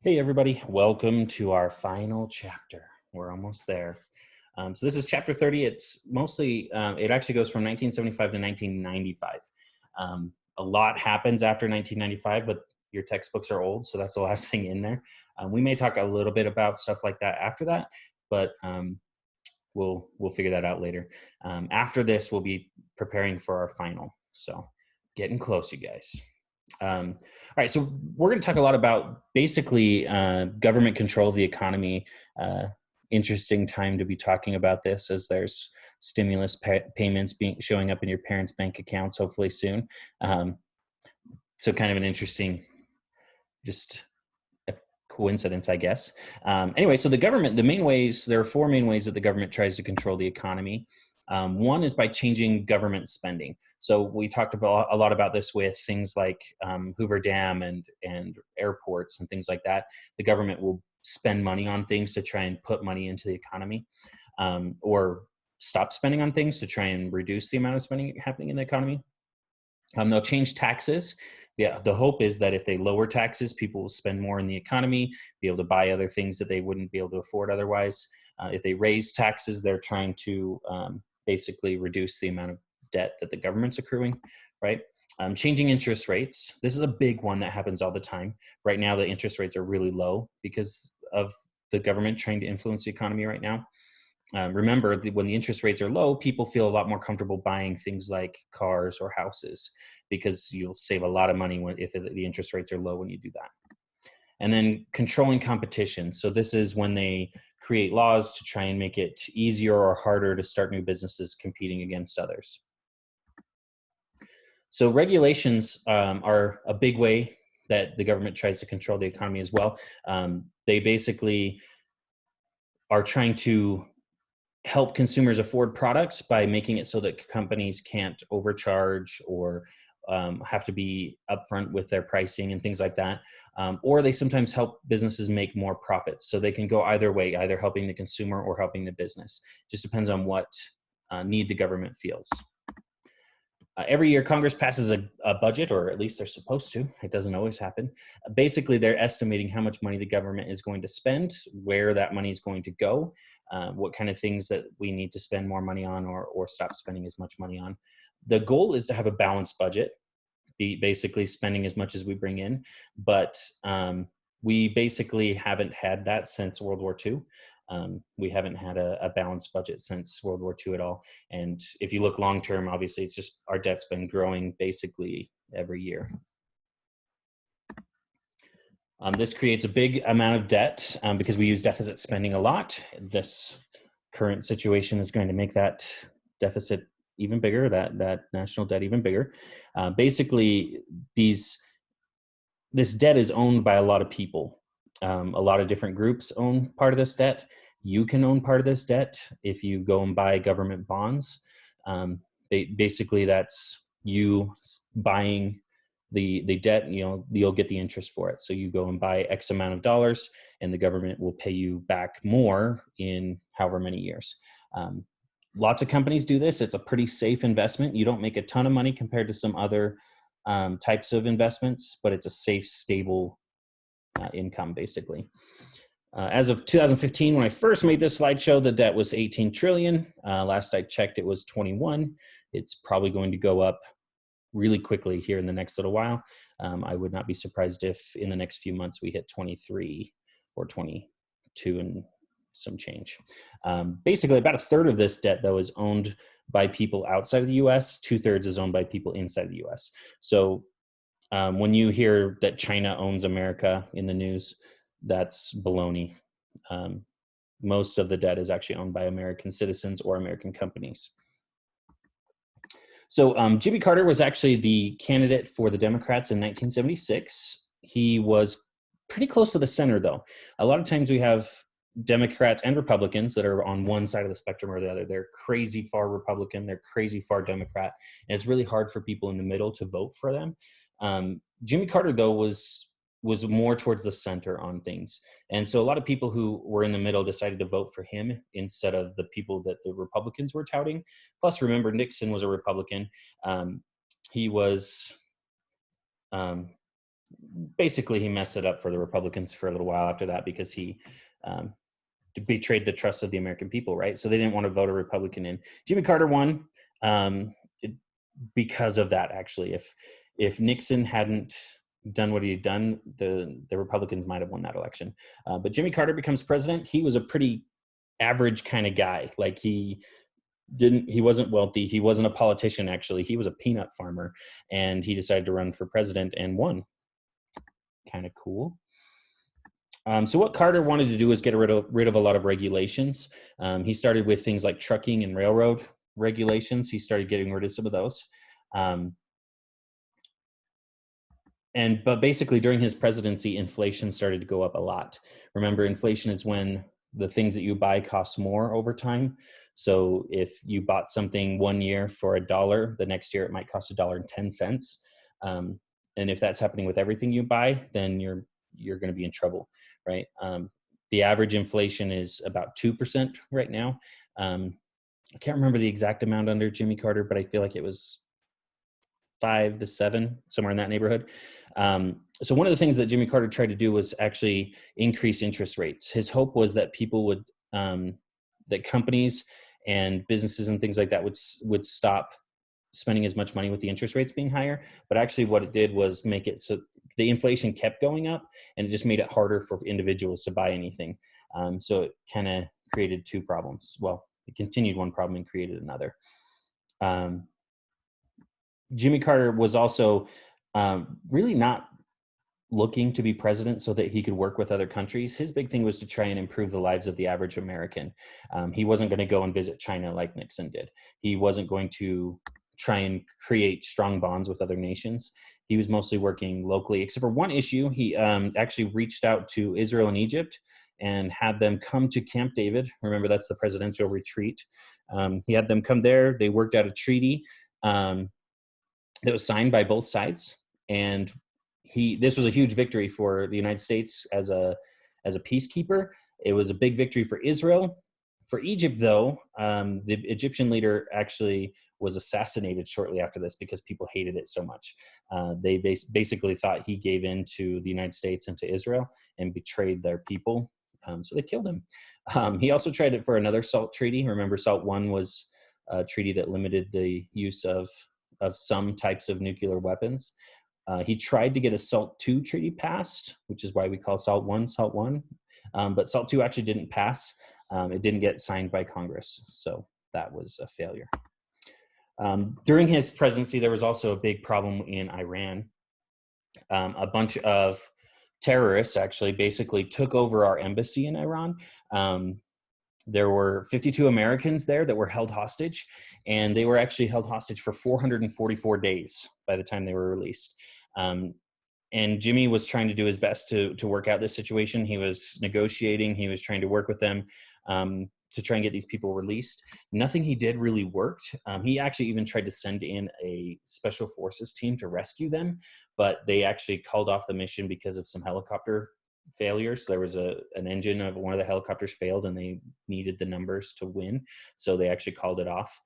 Hey, everybody. Welcome to our final chapter. We're almost there. So this is chapter 30. It's mostly, it actually goes from 1975 to 1995. A lot happens after 1995, but your textbooks are old, so that's the last thing in there. We may talk a little bit about stuff like that after that, but we'll figure that out later. After this, we'll be preparing for our final. So getting close, you guys. All right, so we're going to talk a lot about basically government control of the economy. Interesting time to be talking about this, as there's stimulus payments showing up in your parents' bank accounts hopefully soon. So kind of an interesting, just a coincidence, I guess. Anyway, so the main ways, there are four main ways that the government tries to control the economy. One is by changing government spending. So we talked about a lot about this with things like Hoover Dam and airports and things like that. The government will spend money on things to try and put money into the economy, or stop spending on things to try and reduce the amount of spending happening in the economy. They'll change taxes. Yeah, the hope is that if they lower taxes, people will spend more in the economy, be able to buy other things that they wouldn't be able to afford otherwise. If they raise taxes, they're trying to basically reduce the amount of debt that the government's accruing, right? Changing interest rates. This is a big one that happens all the time. Right now, the interest rates are really low because of the government trying to influence the economy right now. Remember, when the interest rates are low, people feel a lot more comfortable buying things like cars or houses because you'll save a lot of money if the interest rates are low when you do that. And then controlling competition. So this is when they create laws to try and make it easier or harder to start new businesses competing against others. So regulations are a big way that the government tries to control the economy as well. They basically are trying to help consumers afford products by making it so that companies can't overcharge or have to be upfront with their pricing and things like that. Or they sometimes help businesses make more profits. So they can go either way, either helping the consumer or helping the business. Just depends on what need the government feels. Every year, Congress passes a budget, or at least they're supposed to. It doesn't always happen. Basically, they're estimating how much money the government is going to spend, where that money is going to go, what kind of things that we need to spend more money on or stop spending as much money on. The goal is to have a balanced budget, be basically spending as much as we bring in. But we basically haven't had that since World War II. We haven't had a balanced budget since World War II at all. And if you look long term, obviously, it's just our debt's been growing basically every year. This creates a big amount of debt because we use deficit spending a lot. This current situation is going to make that deficit even bigger, that national debt even bigger. Basically, this debt is owned by a lot of people. A lot of different groups own part of this debt. You can own part of this debt if you go and buy government bonds. Basically, that's you buying the debt. You'll get the interest for it. So you go and buy X amount of dollars, and the government will pay you back more in however many years. Lots of companies do this. It's a pretty safe investment. You don't make a ton of money compared to some other types of investments, but it's a safe, stable income, basically. As of 2015, when I first made this slideshow, the debt was 18 trillion. Last I checked, it was 21. It's probably going to go up really quickly here in the next little while. I would not be surprised if in the next few months we hit 23 or 22 and some change. Basically, about a third of this debt, though, is owned by people outside of the U.S. 2/3 is owned by people inside the U.S. So when you hear that China owns America in the news, that's baloney. Most of the debt is actually owned by American citizens or American companies. So Jimmy Carter was actually the candidate for the Democrats in 1976. He was pretty close to the center, though. A lot of times we have Democrats and Republicans that are on one side of the spectrum or the other. They're crazy far Republican, they're crazy far Democrat, and it's really hard for people in the middle to vote for them. Jimmy Carter, though, was more towards the center on things. And so a lot of people who were in the middle decided to vote for him instead of the people that the Republicans were touting. Plus, remember, Nixon was a Republican. He was basically he messed it up for the Republicans for a little while after that because he um, betrayed the trust of the American people, right? So they didn't want to vote a Republican in. Jimmy Carter won um, because of that. Actually, if Nixon hadn't done what he had done, the Republicans might have won that election. But Jimmy Carter becomes president. He was a pretty average kind of guy. Like he wasn't wealthy. He wasn't a politician. Actually, he was a peanut farmer, and he decided to run for president and won. Kind of cool. So what Carter wanted to do was get rid of a lot of regulations. He started with things like trucking and railroad regulations. He started getting rid of some of those. But basically during his presidency, inflation started to go up a lot. Remember, inflation is when the things that you buy cost more over time. So if you bought something one year for $1, the next year it might cost $1.10. And if that's happening with everything you buy, then you're going to be in trouble, right? The average inflation is about 2% right now. I can't remember the exact amount under Jimmy Carter, but I feel like it was 5 to 7, somewhere in that neighborhood. So one of the things that Jimmy Carter tried to do was actually increase interest rates. His hope was that people would, that companies and businesses and things like that would stop spending as much money with the interest rates being higher. But actually what it did was make it so the inflation kept going up, and it just made it harder for individuals to buy anything. So it kind of created two problems. Well, it continued one problem and created another. Jimmy Carter was also really not looking to be president so that he could work with other countries. His big thing was to try and improve the lives of the average American. He wasn't going to go and visit China like Nixon did. He wasn't going to try and create strong bonds with other nations. He was mostly working locally, except for one issue. He actually reached out to Israel and Egypt and had them come to Camp David. Remember, that's the presidential retreat. He had them come there. They worked out a treaty that was signed by both sides, and this was a huge victory for the United States as a peacekeeper. It was a big victory for Israel. For Egypt, though, the Egyptian leader actually was assassinated shortly after this because people hated it so much. They basically thought he gave in to the United States and to Israel and betrayed their people, so they killed him. He also tried it for another SALT treaty. Remember, SALT 1 was a treaty that limited the use of some types of nuclear weapons. He tried to get a SALT 2 treaty passed, which is why we call SALT 1 SALT 1. But SALT 2 actually didn't pass. It didn't get signed by Congress. So that was a failure. During his presidency, there was also a big problem in Iran. A bunch of terrorists actually basically took over our embassy in Iran. There were 52 Americans there that were held hostage, and they were actually held hostage for 444 days by the time they were released. And Jimmy was trying to do his best to work out this situation. He was negotiating. He was trying to work with them to try and get these people released. Nothing he did really worked. He actually even tried to send in a special forces team to rescue them, but they actually called off the mission because of some helicopter failures. There was an engine of one of the helicopters failed, and they needed the numbers to win, so they actually called it off.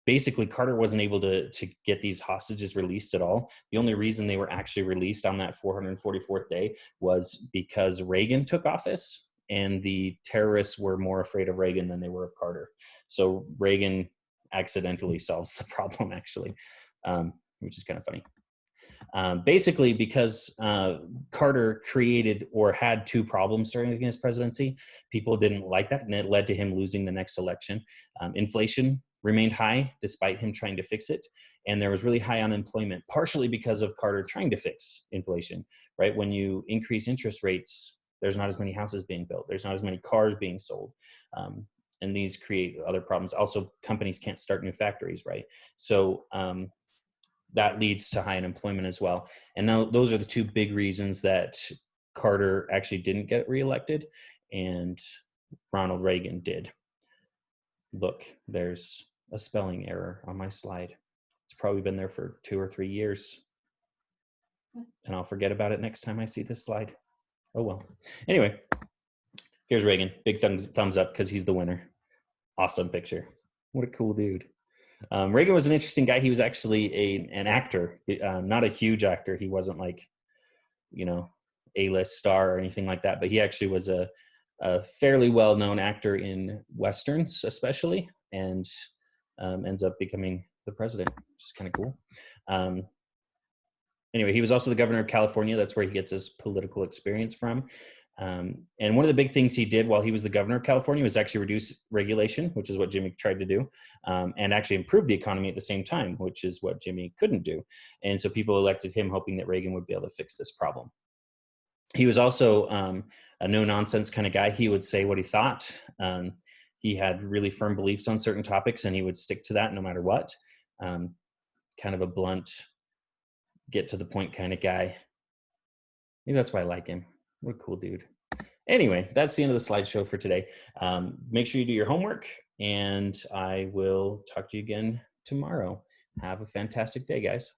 Basically, Carter wasn't able to get these hostages released at all. The only reason they were actually released on that 444th day was because Reagan took office, and the terrorists were more afraid of Reagan than they were of Carter. So Reagan accidentally solves the problem, actually, which is kind of funny. Basically, because Carter created or had two problems during his presidency, people didn't like that, and it led to him losing the next election. Inflation remained high despite him trying to fix it, and there was really high unemployment, partially because of Carter trying to fix inflation, right? When you increase interest rates, there's not as many houses being built, there's not as many cars being sold, and these create other problems. Also, companies can't start new factories, right? So that leads to high unemployment as well. And now those are the two big reasons that Carter actually didn't get reelected and Ronald Reagan did. Look, there's a spelling error on my slide. It's probably been there for 2 or 3 years, and I'll forget about it next time I see this slide. Oh well. Anyway, here's Reagan. Big thumbs up because he's the winner. Awesome picture. What a cool dude. Reagan was an interesting guy. He was actually an actor, not a huge actor. He wasn't like A-list star or anything like that, but he actually was a fairly well-known actor in Westerns, especially, and ends up becoming the president, which is kind of cool. Anyway, he was also the governor of California. That's where he gets his political experience from. And one of the big things he did while he was the governor of California was actually reduce regulation, which is what Jimmy tried to do, and actually improve the economy at the same time, which is what Jimmy couldn't do. And so people elected him hoping that Reagan would be able to fix this problem. He was also a no-nonsense kind of guy. He would say what he thought. He had really firm beliefs on certain topics, and he would stick to that no matter what. Kind of a blunt, get to the point kind of guy. Maybe that's why I like him. What a cool dude. Anyway, that's the end of the slideshow for today. Make sure you do your homework, and I will talk to you again tomorrow. Have a fantastic day, guys.